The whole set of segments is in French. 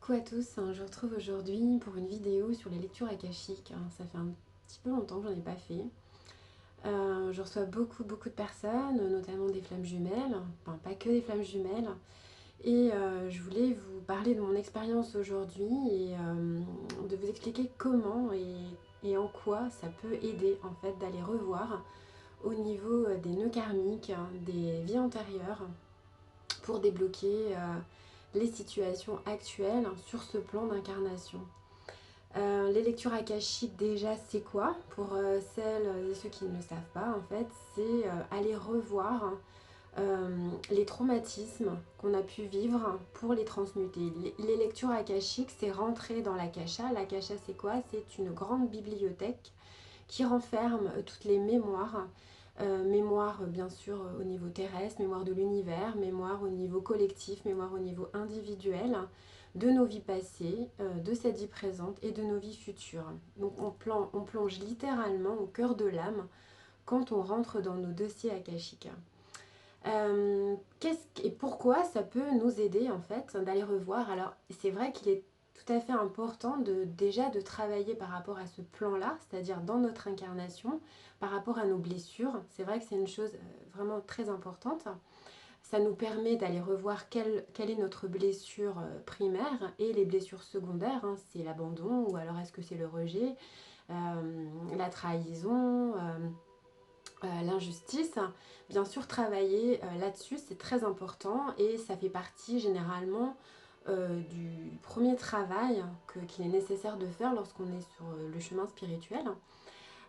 Coucou à tous, je vous retrouve aujourd'hui pour une vidéo sur les lectures akashiques. Ça fait un petit peu longtemps que j'en ai pas fait. Je reçois beaucoup de personnes, notamment des flammes jumelles, enfin pas que des flammes jumelles. Et je voulais vous parler de mon expérience aujourd'hui et de vous expliquer comment et en quoi ça peut aider en fait d'aller revoir au niveau des nœuds karmiques, des vies antérieures, pour débloquer les situations actuelles sur ce plan d'incarnation. Les lectures akashiques, déjà, c'est quoi? Pour celles et ceux qui ne le savent pas, en fait, c'est aller revoir les traumatismes qu'on a pu vivre pour les transmuter. Les lectures akashiques, c'est rentrer dans l'akasha. L'akasha, c'est quoi? C'est une grande bibliothèque qui renferme toutes les mémoires. Mémoire bien sûr au niveau terrestre, mémoire de l'univers, mémoire au niveau collectif, mémoire au niveau individuel, de nos vies passées, de cette vie présente et de nos vies futures. Donc on plonge littéralement au cœur de l'âme quand on rentre dans nos dossiers akashiques. Et pourquoi ça peut nous aider en fait d'aller revoir? Alors c'est vrai qu'il est tout à fait important déjà de travailler par rapport à ce plan-là, c'est-à-dire dans notre incarnation, par rapport à nos blessures. C'est vrai que c'est une chose vraiment très importante. Ça nous permet d'aller revoir quelle est notre blessure primaire et les blessures secondaires. C'est l'abandon ou alors est-ce que c'est le rejet, la trahison, l'injustice. Bien sûr, travailler là-dessus, c'est très important et ça fait partie généralement du premier travail qu'il est nécessaire de faire lorsqu'on est sur le chemin spirituel.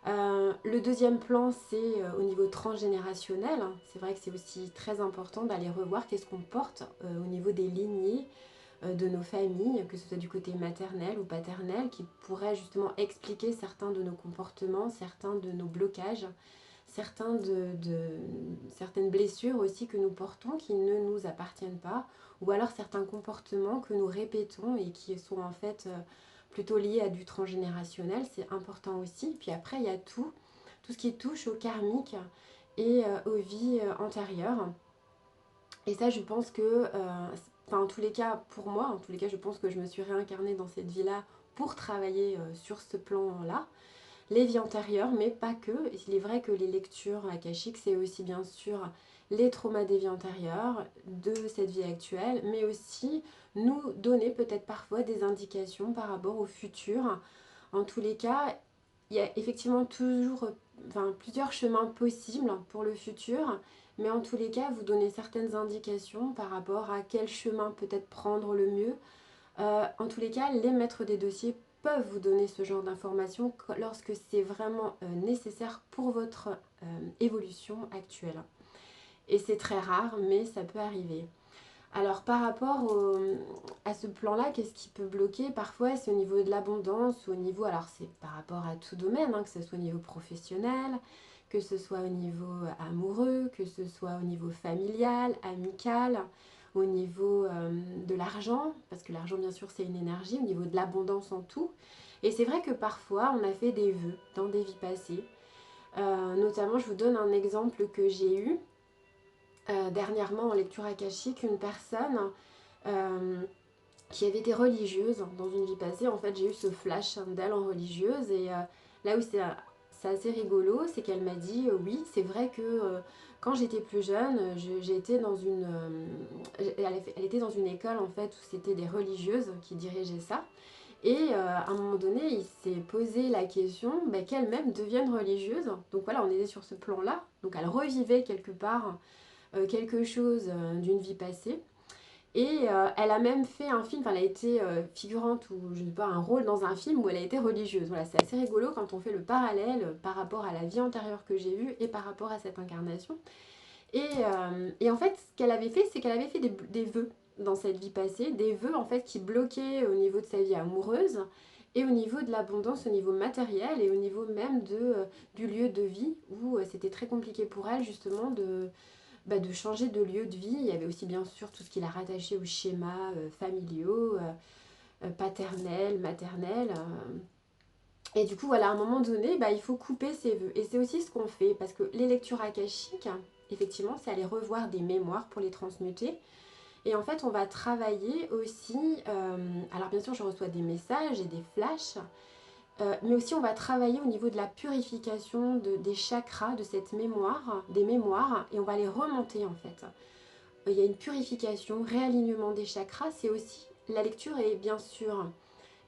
Le deuxième plan, c'est au niveau transgénérationnel. C'est vrai que c'est aussi très important d'aller revoir qu'est-ce qu'on porte au niveau des lignées de nos familles, que ce soit du côté maternel ou paternel, qui pourrait justement expliquer certains de nos comportements, certains de nos blocages, certaines blessures aussi que nous portons qui ne nous appartiennent pas, ou alors certains comportements que nous répétons et qui sont en fait plutôt liés à du transgénérationnel, c'est important aussi. Puis après, il y a tout ce qui touche au karmique et aux vies antérieures. Et ça, je pense que, enfin, en tous les cas, pour moi, en tous les cas, je pense que je me suis réincarnée dans cette vie-là pour travailler sur ce plan-là. Les vies antérieures, mais pas que. Il est vrai que les lectures akashiques, c'est aussi bien sûr les traumas des vies antérieures, de cette vie actuelle, mais aussi nous donner peut-être parfois des indications par rapport au futur. En tous les cas, il y a effectivement toujours plusieurs chemins possibles pour le futur, mais en tous les cas, vous donnez certaines indications par rapport à quel chemin peut-être prendre le mieux. En tous les cas, les maîtres des dossiers peuvent vous donner ce genre d'informations lorsque c'est vraiment nécessaire pour votre évolution actuelle. Et c'est très rare, mais ça peut arriver. Alors par rapport à ce plan-là, qu'est-ce qui peut bloquer? Parfois c'est au niveau de l'abondance, au niveau, alors c'est par rapport à tout domaine, que ce soit au niveau professionnel, que ce soit au niveau amoureux, que ce soit au niveau familial, amical, au niveau de l'argent, parce que l'argent bien sûr c'est une énergie, au niveau de l'abondance en tout. Et c'est vrai que parfois on a fait des vœux dans des vies passées. Notamment je vous donne un exemple que j'ai eu dernièrement en lecture akashique, une personne euh, qui avait été religieuse dans une vie passée. En fait, j'ai eu ce flash d'elle en religieuse et là où c'est assez rigolo, c'est qu'elle m'a dit oui, c'est vrai que quand j'étais plus jeune, j'ai été dans une elle était dans une école en fait où c'était des religieuses qui dirigeaient ça. Et à un moment donné, il s'est posé la question qu'elle-même devienne religieuse. Donc voilà, on était sur ce plan-là. Donc elle revivait quelque part quelque chose d'une vie passée. Et elle a même fait un film, enfin, elle a été figurante ou je ne sais pas, un rôle dans un film où elle a été religieuse. Voilà, c'est assez rigolo quand on fait le parallèle par rapport à la vie antérieure que j'ai vue et par rapport à cette incarnation. Et en fait, ce qu'elle avait fait, c'est qu'elle avait fait des vœux dans cette vie passée, des vœux en fait qui bloquaient au niveau de sa vie amoureuse et au niveau de l'abondance, au niveau matériel et au niveau même du lieu de vie où c'était très compliqué pour elle justement de changer de lieu de vie. Il y avait aussi bien sûr tout ce qui l'a rattaché aux schémas familiaux, paternels, maternels. Et du coup, voilà, à un moment donné, il faut couper ses vœux. Et c'est aussi ce qu'on fait, parce que les lectures akashiques, effectivement, c'est aller revoir des mémoires pour les transmuter. Et en fait, on va travailler aussi, alors bien sûr, je reçois des messages et des flashs, mais aussi on va travailler au niveau de la purification des chakras, de cette mémoire, des mémoires, et on va les remonter en fait. Il y a une purification, réalignement des chakras, c'est aussi la lecture et bien sûr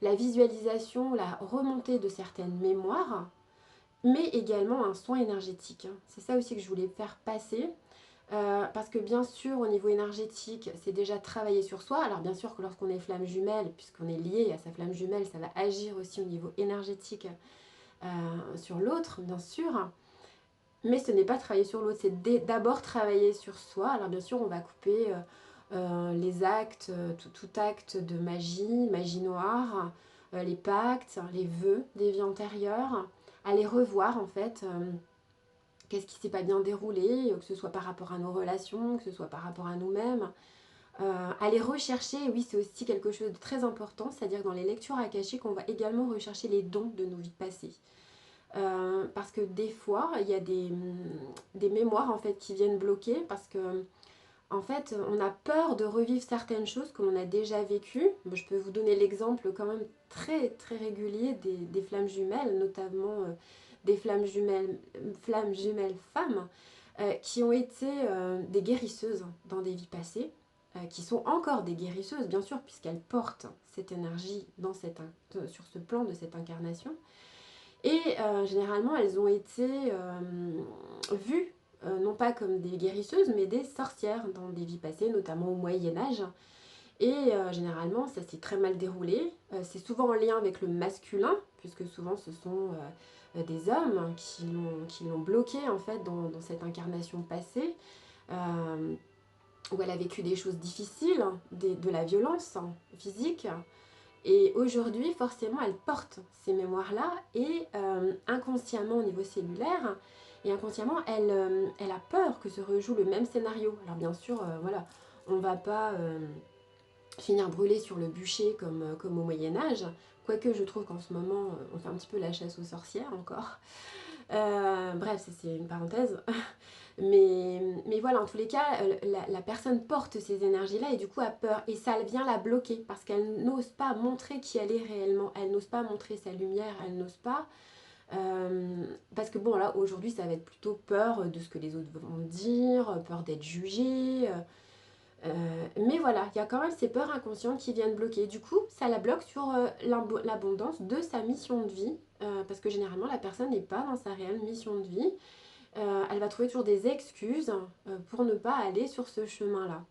la visualisation, la remontée de certaines mémoires, mais également un soin énergétique. C'est ça aussi que je voulais faire passer. Parce que bien sûr, au niveau énergétique, c'est déjà travailler sur soi. Alors bien sûr que lorsqu'on est flamme jumelle, puisqu'on est lié à sa flamme jumelle, ça va agir aussi au niveau énergétique sur l'autre, bien sûr. Mais ce n'est pas travailler sur l'autre, c'est d'abord travailler sur soi. Alors bien sûr, on va couper les actes, tout acte de magie, magie noire, les pactes, les vœux des vies antérieures, à les revoir en fait. Qu'est-ce qui s'est pas bien déroulé, que ce soit par rapport à nos relations, que ce soit par rapport à nous-mêmes. Aller rechercher, oui, c'est aussi quelque chose de très important, c'est-à-dire dans les lectures akashiques, on va également rechercher les dons de nos vies passées. Parce que des fois, il y a des mémoires en fait qui viennent bloquer parce que en fait, on a peur de revivre certaines choses que l'on a déjà vécues. Je peux vous donner l'exemple quand même très très régulier des flammes jumelles, notamment des flammes jumelles femmes, qui ont été des guérisseuses dans des vies passées, qui sont encore des guérisseuses, bien sûr, puisqu'elles portent cette énergie sur ce plan de cette incarnation. Et généralement, elles ont été vues, non pas comme des guérisseuses, mais des sorcières dans des vies passées, notamment au Moyen-Âge. Et généralement, ça s'est très mal déroulé. C'est souvent en lien avec le masculin, puisque souvent ce sont des hommes qui l'ont bloqué en fait dans cette incarnation passée, où elle a vécu des choses difficiles, de la violence physique. Et aujourd'hui, forcément, elle porte ces mémoires-là et inconsciemment au niveau cellulaire, et inconsciemment, elle a peur que se rejoue le même scénario. Alors bien sûr, voilà, on ne va pas finir brûlé sur le bûcher comme au Moyen-Âge, quoique je trouve qu'en ce moment, on fait un petit peu la chasse aux sorcières encore. Bref, c'est une parenthèse. Mais voilà, en tous les cas, la personne porte ces énergies-là et du coup a peur. Et ça vient la bloquer parce qu'elle n'ose pas montrer qui elle est réellement. Elle n'ose pas montrer sa lumière, elle n'ose pas. Parce que bon, là, aujourd'hui, ça va être plutôt peur de ce que les autres vont dire, peur d'être jugée. Mais voilà, il y a quand même ces peurs inconscientes qui viennent bloquer. Du coup, ça la bloque sur l'abondance de sa mission de vie. Parce que généralement, la personne n'est pas dans sa réelle mission de vie. Elle va trouver toujours des excuses pour ne pas aller sur ce chemin-là.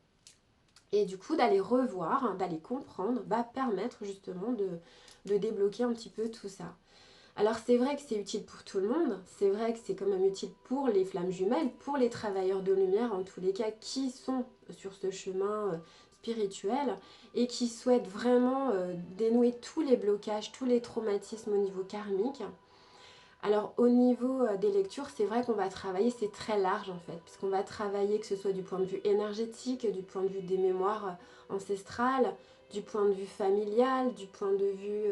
Et du coup, d'aller revoir, d'aller comprendre, va permettre justement de débloquer un petit peu tout ça. Alors c'est vrai que c'est utile pour tout le monde, c'est vrai que c'est quand même utile pour les flammes jumelles, pour les travailleurs de lumière en tous les cas qui sont sur ce chemin spirituel et qui souhaitent vraiment dénouer tous les blocages, tous les traumatismes au niveau karmique. Alors au niveau des lectures, c'est vrai qu'on va travailler, c'est très large en fait, puisqu'on va travailler que ce soit du point de vue énergétique, du point de vue des mémoires ancestrales, du point de vue familial, du point de vue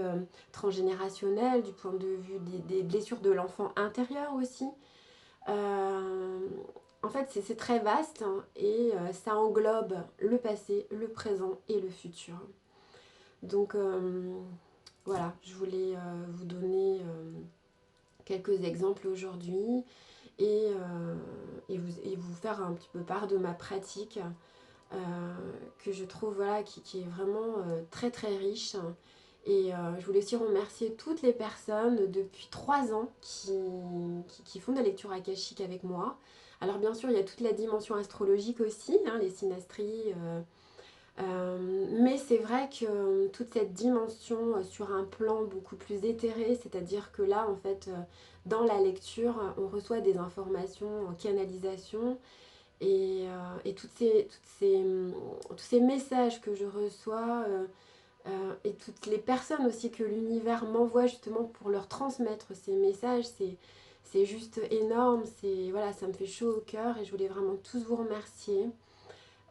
transgénérationnel, du point de vue des blessures de l'enfant intérieur aussi. Euh, En fait, c'est très vaste hein, et ça englobe le passé, le présent et le futur. Donc voilà, je voulais vous donner quelques exemples aujourd'hui et vous faire un petit peu part de ma pratique euh, que je trouve voilà, qui est vraiment très très riche. Et je voulais aussi remercier toutes les personnes depuis 3 ans qui font de la lecture akashique avec moi. Alors bien sûr, il y a toute la dimension astrologique aussi, hein, les synastries. Mais c'est vrai que toute cette dimension sur un plan beaucoup plus éthéré, c'est-à-dire que là, en fait, dans la lecture, on reçoit des informations en canalisation et tous ces messages que je reçois et toutes les personnes aussi que l'univers m'envoie justement pour leur transmettre ces messages, c'est juste énorme, voilà, ça me fait chaud au cœur et je voulais vraiment tous vous remercier.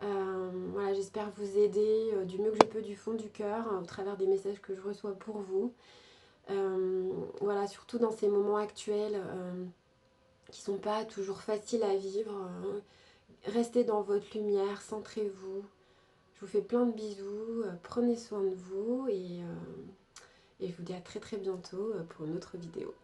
Voilà, j'espère vous aider du mieux que je peux du fond du cœur au travers des messages que je reçois pour vous. Voilà, surtout dans ces moments actuels qui sont pas toujours faciles à vivre. Restez dans votre lumière, centrez-vous, Je vous fais plein de bisous, prenez soin de vous et je vous dis à très très bientôt pour une autre vidéo.